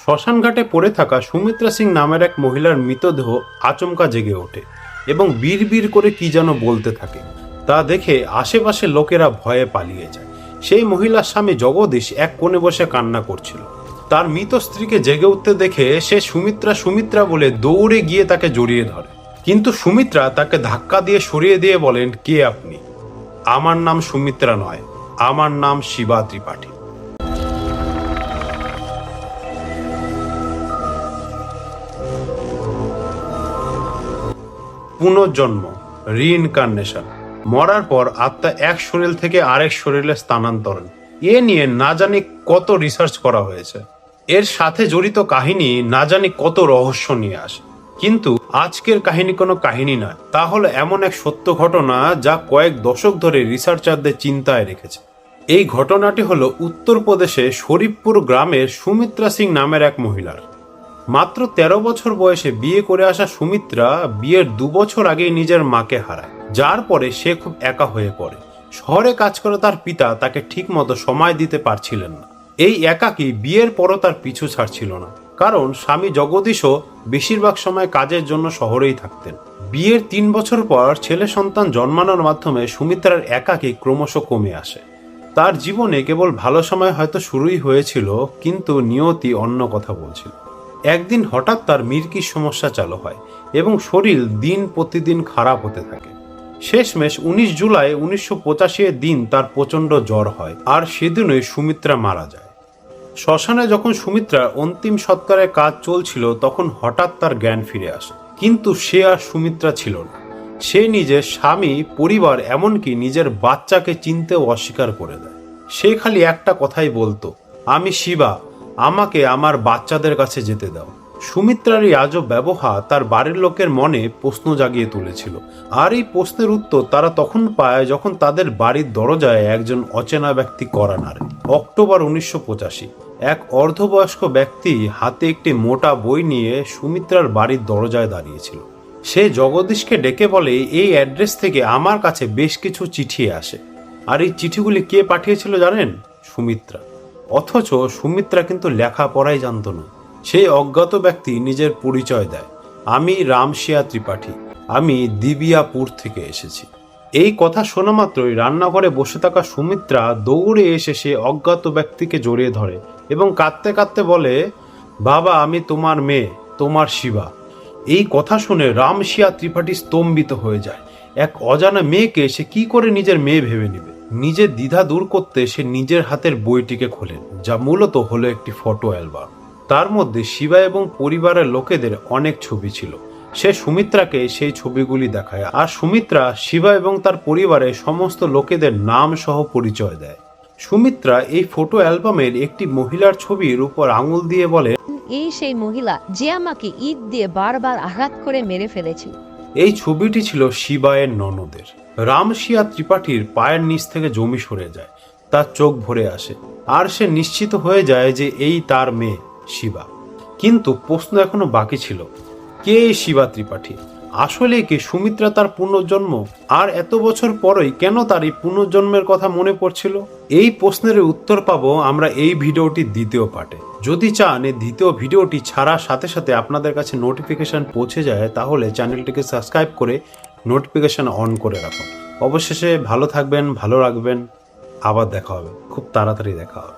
শ্মশানঘাটে পড়ে থাকা সুমিত্রা সিং নামের এক মহিলার মৃতদেহ আচমকা জেগে ওঠে এবং বিড় করে কি যেন বলতে থাকে। তা দেখে আশেপাশের লোকেরা ভয়ে পালিয়ে যায়। সেই মহিলার স্বামী জগদীশ এক কোণে বসে কান্না করছিল। তার মৃত স্ত্রীকে জেগে উঠতে দেখে সে সুমিত্রা সুমিত্রা বলে দৌড়ে গিয়ে তাকে জড়িয়ে ধরে, কিন্তু সুমিত্রা তাকে ধাক্কা দিয়ে সরিয়ে দিয়ে বলেন, কে আপনি? আমার নাম সুমিত্রা নয়, আমার নাম শিবা ত্রিপাঠী। পুনর্জন্ম, রিইনকার্নেশন, মরার পর আত্মা এক শরীর থেকে আরেক শরীরে স্থানান্তরণ, এ নিয়ে না জানি কত রিসার্চ করা হয়েছে। এর সাথে জড়িত কাহিনী না জানি কত রহস্য নিয়ে আসে। কিন্তু আজকের কাহিনী কোনো কাহিনী নয়, তা হলো এমন এক সত্য ঘটনা যা কয়েক দশক ধরে রিসার্চারদের চিন্তায় রেখেছে। এই ঘটনাটি হলো উত্তরপ্রদেশে শরীফপুর গ্রামের সুমিত্রা সিং নামের এক মহিলার। মাত্র 13 বছর বয়সে বিয়ে করে আসা সুমিত্রা বিয়ের 2 বছর আগেই নিজের মাকে হারায়, যার পরে সে খুব একা হয়ে পড়ে। শহরে কাজ করে তার পিতা তাকে ঠিক মতো সময় দিতে পারছিলেন না। এই একাকী বিয়ের পরও তার পিছু ছাড়ছিল না, কারণ স্বামী জগদীশও বেশিরভাগ সময় কাজের জন্য শহরেই থাকতেন। বিয়ের 3 বছর পর ছেলে সন্তান জন্মানোর মাধ্যমে সুমিত্রার একাকী ক্রমশ কমে আসে। তার জীবনে কেবল ভালো সময় হয়তো শুরুই হয়েছিল, কিন্তু নিয়তি অন্য কথা বলছিল। একদিন হঠাৎ তার মির্কির সমস্যা চালু হয় এবং শরীর দিন প্রতিদিন খারাপ হতে থাকে। শেষমেশ 19 জুলাই 1985 দিন তার প্রচণ্ড জ্বর হয়, আর সেদিনই সুমিত্রা মারা যায়। শ্মশানে যখন সুমিত্রার অন্তিম সৎকারের কাজ চলছিল তখন হঠাৎ তার জ্ঞান ফিরে আসে, কিন্তু সে আর সুমিত্রা ছিল না। সে নিজের স্বামী, পরিবার, এমনকি নিজের বাচ্চাকে চিনতেও অস্বীকার করে দেয়। সে খালি একটা কথাই বলতো, আমি শিবা, আমাকে আমার বাচ্চাদের কাছে যেতে দাও। সুমিত্রার এই আজব ব্যবহার তার বাড়ির লোকের মনে প্রশ্ন জাগিয়ে তুলেছিল, আর এই প্রশ্নের উত্তর তারা তখন পায় যখন তাদের বাড়ির দরজায় একজন অচেনা ব্যক্তি কড়া নাড়ে। অক্টোবর 1985, এক অর্ধবয়স্ক ব্যক্তি হাতে একটি মোটা বই নিয়ে সুমিত্রার বাড়ির দরজায় দাঁড়িয়েছিল। সে জগদীশকে ডেকে বলে, এই অ্যাড্রেস থেকে আমার কাছে বেশ কিছু চিঠি আসে। আর এই চিঠিগুলি কে পাঠিয়েছিল জানেন? সুমিত্রা। অথচ সুমিত্রা কিন্তু লেখাপড়াই জানত না। সেই অজ্ঞাত ব্যক্তি নিজের পরিচয় দেয়, আমি রামশিয়া ত্রিপাঠী, আমি দিবিয়াপুর থেকে এসেছি। এই কথা শোনা মাত্রই রান্নাঘরে বসে থাকা সুমিত্রা দৌড়ে এসে সে অজ্ঞাত ব্যক্তিকে জড়িয়ে ধরে এবং কাঁদতে কাঁদতে বলে, বাবা, আমি তোমার মেয়ে, তোমার শিবা। এই কথা শুনে রামশিয়া ত্রিপাঠী স্তম্ভিত হয়ে যায়। এক অজানা মেয়েকে সে কি করে নিজের মেয়ে ভেবে নেবে? নিজের দ্বিধা দূর করতে সে নিজের হাতের বইটিকে খোলেন, যা মূলত হলো একটি ফটো অ্যালবাম। তার মধ্যে শিবা এবং পরিবারের লোকেদের অনেক ছবি ছিল। সে সুমিত্রাকে সেই ছবিগুলি দেখায়, আর সুমিত্রা শিবা এবং তার পরিবারের সমস্ত লোকেদের নাম সহ পরিচয় দেয়। সুমিত্রা এই ফটো অ্যালবামের একটি মহিলার ছবির উপর আঙুল দিয়ে বলে, এই সেই মহিলা যে আমাকে ইট দিয়ে বারবার আঘাত করে মেরে ফেলেছিল। এই ছবিটি ছিল শিবায়ের ননদের। রামশিয়া ত্রিপাঠীর পায়ের নিচ থেকে জমি সরে যায়, তার চোখ ভরে আসে, আর সে নিশ্চিত হয়ে যায় যে এই তার মেয়ে শিবা। কিন্তু প্রশ্ন এখনো বাকি ছিল, কে এই শিবা ত্রিপাঠী? আসলে কি সুমিত্রা তার পুনর্জন্ম? আর এত বছর পরেই কেন তার এই পুনর্জন্মের কথা মনে পড়ছিল? এই প্রশ্নের উত্তর পাবো আমরা এই ভিডিওটির দ্বিতীয় পার্টে। যদি চান এই দ্বিতীয় ভিডিওটি ছাড়ার সাথে সাথে আপনাদের কাছে নোটিফিকেশন পৌঁছে যায়, তাহলে চ্যানেলটিকে সাবস্ক্রাইব করে নোটিফিকেশন অন করে রাখুন। অবশেষে ভালো থাকবেন, ভালো রাখবেন। আবার দেখা হবে, খুব তাড়াতাড়ি দেখা হবে।